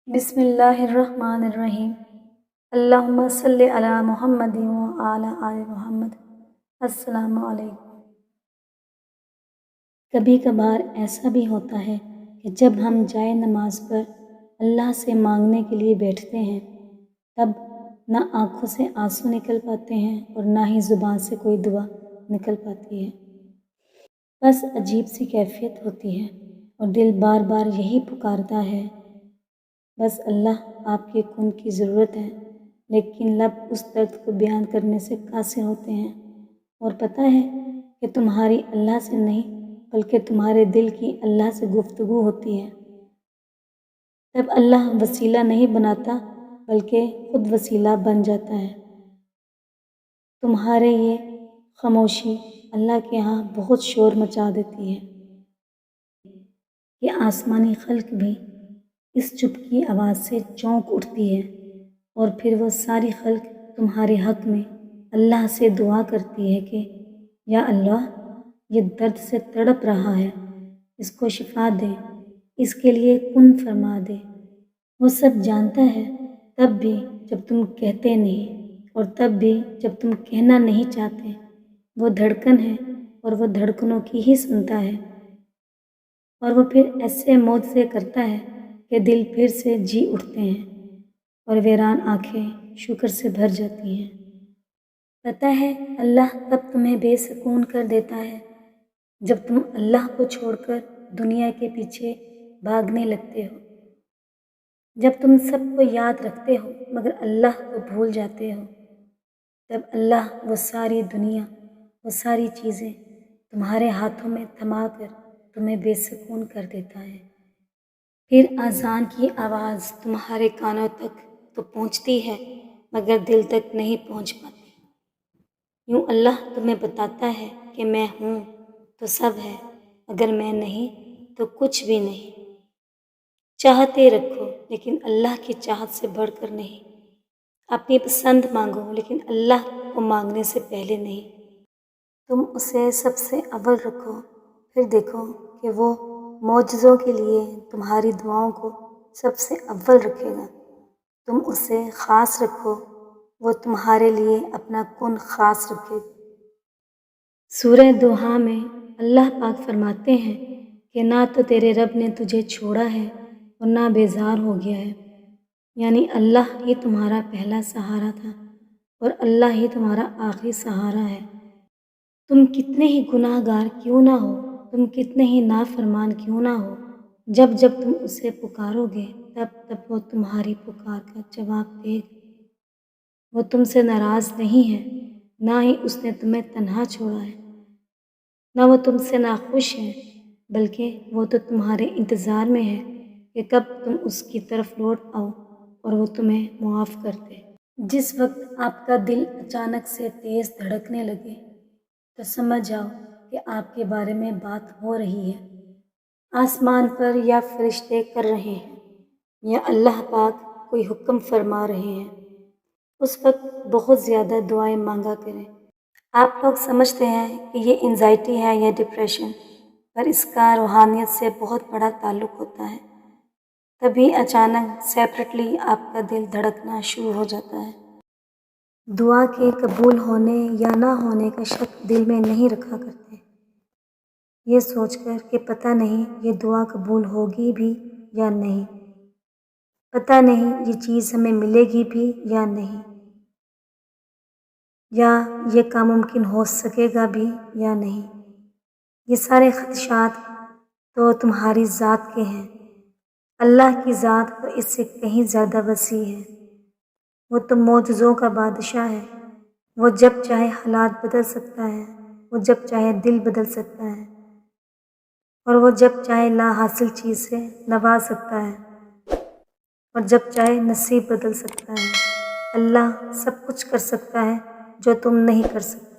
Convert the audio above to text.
بسم اللہ الرحمن الرحیم۔ اللہم صلی علی محمد وعلی آل محمد۔ السلام علیکم۔ کبھی کبھار ایسا بھی ہوتا ہے کہ جب ہم جائے نماز پر اللہ سے مانگنے کے لیے بیٹھتے ہیں تب نہ آنکھوں سے آنسو نکل پاتے ہیں اور نہ ہی زبان سے کوئی دعا نکل پاتی ہے۔ بس عجیب سی کیفیت ہوتی ہے اور دل بار بار یہی پکارتا ہے، بس اللہ آپ کے کن کی ضرورت ہے، لیکن لب اس درد کو بیان کرنے سے قاصر ہوتے ہیں اور پتہ ہے کہ تمہاری اللہ سے نہیں بلکہ تمہارے دل کی اللہ سے گفتگو ہوتی ہے۔ تب اللہ وسیلہ نہیں بناتا بلکہ خود وسیلہ بن جاتا ہے۔ تمہارے یہ خاموشی اللہ کے ہاں بہت شور مچا دیتی ہے کہ آسمانی خلق بھی اس چپ کی آواز سے چونک اٹھتی ہے، اور پھر وہ ساری خلق تمہارے حق میں اللہ سے دعا کرتی ہے کہ یا اللہ، یہ درد سے تڑپ رہا ہے، اس کو شفا دے، اس کے لیے کن فرما دے۔ وہ سب جانتا ہے، تب بھی جب تم کہتے نہیں اور تب بھی جب تم کہنا نہیں چاہتے، وہ دھڑکن ہے اور وہ دھڑکنوں کی ہی سنتا ہے، اور وہ پھر ایسے معجزے کرتا ہے کہ دل پھر سے جی اٹھتے ہیں اور ویران آنکھیں شکر سے بھر جاتی ہیں۔ پتہ ہے اللہ کب تمہیں بے سکون کر دیتا ہے؟ جب تم اللہ کو چھوڑ کر دنیا کے پیچھے بھاگنے لگتے ہو، جب تم سب کو یاد رکھتے ہو مگر اللہ کو بھول جاتے ہو، تب اللہ وہ ساری دنیا، وہ ساری چیزیں تمہارے ہاتھوں میں تھما کر تمہیں بے سکون کر دیتا ہے۔ پھر اذان کی آواز تمہارے کانوں تک تو پہنچتی ہے مگر دل تک نہیں پہنچ پاتی۔ یوں اللہ تمہیں بتاتا ہے کہ میں ہوں تو سب ہے، اگر میں نہیں تو کچھ بھی نہیں۔ چاہتے رکھو لیکن اللہ کی چاہت سے بڑھ کر نہیں۔ اپنی پسند مانگو لیکن اللہ کو مانگنے سے پہلے نہیں۔ تم اسے سب سے اول رکھو، پھر دیکھو کہ وہ معجزوں کے لیے تمہاری دعاؤں کو سب سے اول رکھے گا۔ تم اسے خاص رکھو، وہ تمہارے لیے اپنا کن خاص رکھے گا۔ سورہ دوحہ میں اللہ پاک فرماتے ہیں کہ نہ تو تیرے رب نے تجھے چھوڑا ہے اور نہ بیزار ہو گیا ہے، یعنی اللہ ہی تمہارا پہلا سہارا تھا اور اللہ ہی تمہارا آخری سہارا ہے۔ تم کتنے ہی گناہ گار کیوں نہ ہو، تم کتنے ہی نافرمان کیوں نہ ہو، جب جب تم اسے پکارو گے تب تب وہ تمہاری پکار کا جواب دے گا۔ وہ تم سے ناراض نہیں ہے، نہ ہی اس نے تمہیں تنہا چھوڑا ہے، نہ وہ تم سے ناخوش ہے، بلکہ وہ تو تمہارے انتظار میں ہے کہ کب تم اس کی طرف لوٹ آؤ اور وہ تمہیں معاف کر دے۔ جس وقت آپ کا دل اچانک سے تیز دھڑکنے لگے تو سمجھ جاؤ کہ آپ کے بارے میں بات ہو رہی ہے، آسمان پر یا فرشتے کر رہے ہیں یا اللہ پاک کوئی حکم فرما رہے ہیں۔ اس وقت بہت زیادہ دعائیں مانگا کریں۔ آپ لوگ سمجھتے ہیں کہ یہ انزائٹی ہے یا ڈپریشن، پر اس کا روحانیت سے بہت بڑا تعلق ہوتا ہے۔ تبھی اچانک سیپریٹلی آپ کا دل دھڑکنا شروع ہو جاتا ہے۔ دعا کے قبول ہونے یا نہ ہونے کا شک دل میں نہیں رکھا کرتے، یہ سوچ کر کہ پتہ نہیں یہ دعا قبول ہوگی بھی یا نہیں، پتہ نہیں یہ چیز ہمیں ملے گی بھی یا نہیں، یا یہ کام ممکن ہو سکے گا بھی یا نہیں۔ یہ سارے خدشات تو تمہاری ذات کے ہیں۔ اللہ کی ذات تو اس سے کہیں زیادہ وسیع ہے۔ وہ تو معجزوں کا بادشاہ ہے۔ وہ جب چاہے حالات بدل سکتا ہے، وہ جب چاہے دل بدل سکتا ہے، اور وہ جب چاہے لا حاصل چیز سے نواز سکتا ہے، اور جب چاہے نصیب بدل سکتا ہے۔ اللہ سب کچھ کر سکتا ہے جو تم نہیں کر سکتے۔